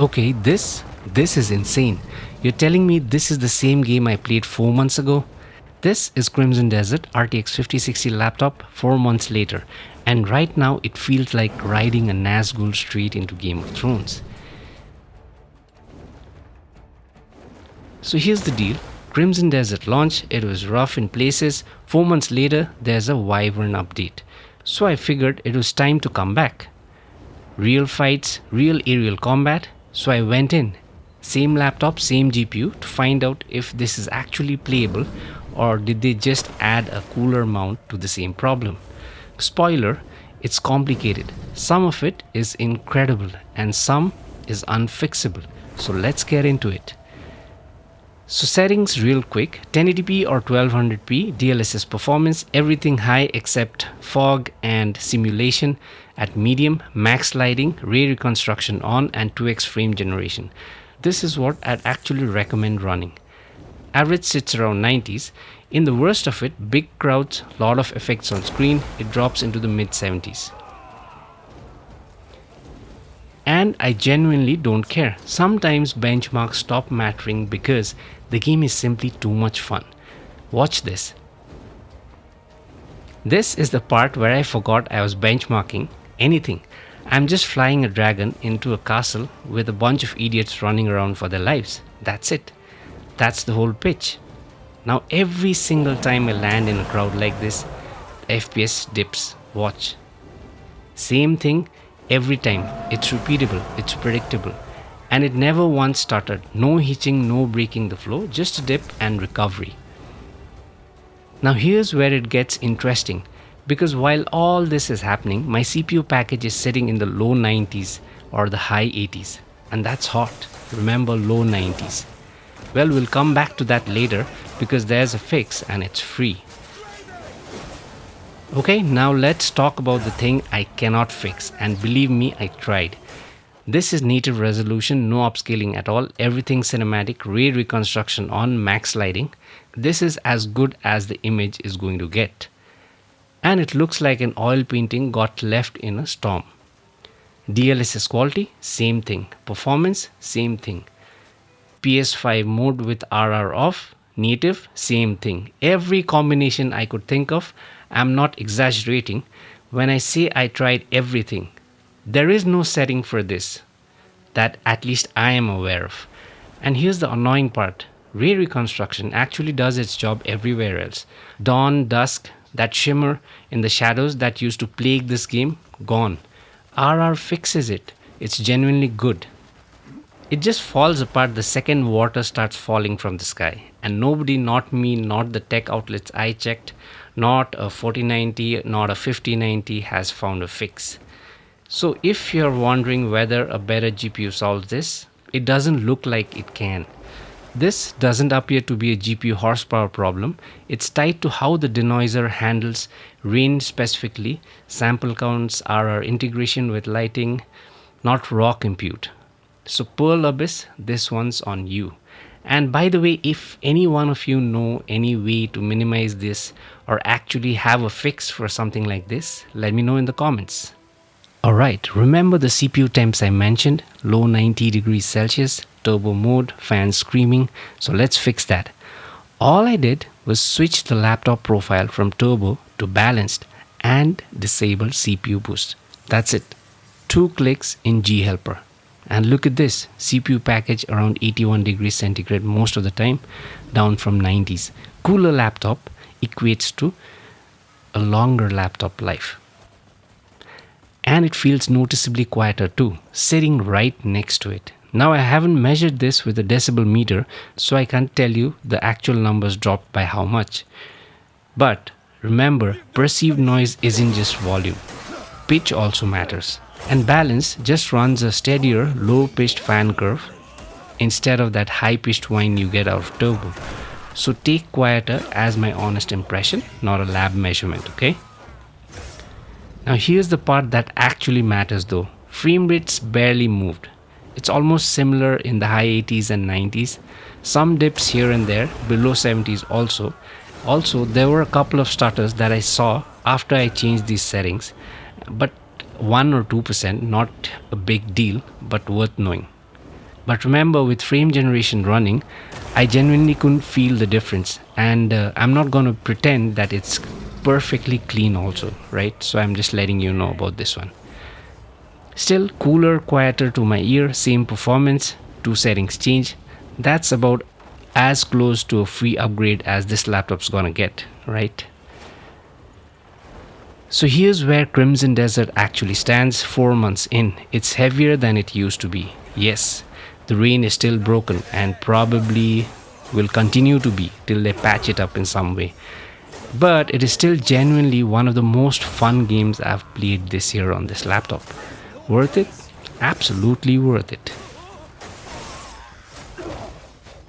Okay, this is insane. You're telling me this is the same game I played 4 months ago? This is Crimson Desert RTX 5060 laptop 4 months later, and right now it feels like riding a Nazgul straight into Game of Thrones. So here's the deal. Crimson Desert launched, it was rough in places. 4 months later, there's a Wyvern update. So I figured it was time to come back. Real fights, real aerial combat. So I went in. Same laptop, same GPU to find out if this is actually playable or did they just add a cooler mount to the same problem. Spoiler, it's complicated. Some of it is incredible and some is unfixable. So let's get into it. So settings real quick, 1080p or 1200p, DLSS performance, everything high except fog and simulation at medium, max lighting, Ray Reconstruction on and 2x frame generation. This is what I'd actually recommend running. Average sits around 90s. In the worst of it, big crowds, lot of effects on screen, it drops into the mid 70s. And I genuinely don't care. Sometimes benchmarks stop mattering because the game is simply too much fun. Watch this. This is the part where I forgot I was benchmarking anything. I'm just flying a dragon into a castle with a bunch of idiots running around for their lives. That's it. That's the whole pitch. Now every single time I land in a crowd like this, FPS dips. Watch. Same thing every time. It's repeatable, it's predictable, and it never once stuttered. No hitching, no breaking the flow, just a dip and recovery. Now here's where it gets interesting, because while all this is happening, my CPU package is sitting in the low 90s or the high 80s, and that's hot. Remember, low 90s. Well, we'll come back to that later because there's a fix and it's free. Okay, now let's talk about the thing I cannot fix, and believe me, I tried. This is native resolution, no upscaling at all, everything cinematic, Ray Reconstruction on, max lighting. This is as good as the image is going to get. And it looks like an oil painting got left in a storm. DLSS quality, same thing. Performance, same thing. PS5 mode with RR off, native, same thing. Every combination I could think of, I'm not exaggerating when I say I tried everything. There is no setting for this that at least I am aware of. And here's the annoying part. Ray Reconstruction actually does its job everywhere else. Dawn, dusk, that shimmer in the shadows that used to plague this game, gone. RR fixes it. It's genuinely good. It just falls apart the second water starts falling from the sky. And nobody, not me, not the tech outlets I checked, not a 4090, not a 5090 has found a fix. So if you're wondering whether a better GPU solves this, it doesn't look like it can. This doesn't appear to be a GPU horsepower problem. It's tied to how the denoiser handles rain specifically, sample counts, RR integration with lighting, not raw compute. So Pearl Abyss, this one's on you. And by the way, if any one of you know any way to minimize this or actually have a fix for something like this, let me know in the comments. Alright, remember the CPU temps I mentioned? Low 90 degrees Celsius, turbo mode, fans screaming. So let's fix that. All I did was switch the laptop profile from turbo to balanced and disable CPU boost. That's it. 2 clicks in G Helper. And look at this, CPU package around 81 degrees centigrade most of the time, down from 90s. Cooler laptop equates to a longer laptop life. And it feels noticeably quieter too, sitting right next to it. Now I haven't measured this with a decibel meter, so I can't tell you the actual numbers dropped by how much. But remember, perceived noise isn't just volume. Pitch also matters. And balance just runs a steadier, low-pitched fan curve instead of that high-pitched whine you get out of turbo. So take quieter as my honest impression, not a lab measurement, okay? Now here's the part that actually matters though. Frame rates barely moved. It's almost similar in the high 80s and 90s. Some dips here and there, below 70s also. Also, there were a couple of stutters that I saw after I changed these settings, but 1 or 2%, not a big deal, but worth knowing. But remember, with frame generation running, I genuinely couldn't feel the difference. And I'm not going to pretend that it's perfectly clean also, right? So I'm just letting you know about this one. Still cooler, quieter to my ear, same performance, two settings change. That's about as close to a free upgrade as this laptop's gonna get, right? So here's where Crimson Desert actually stands 4 months in. It's heavier than it used to be. Yes, the rain is still broken and probably will continue to be till they patch it up in some way. But it is still genuinely one of the most fun games I've played this year on this laptop. Worth it? Absolutely worth it.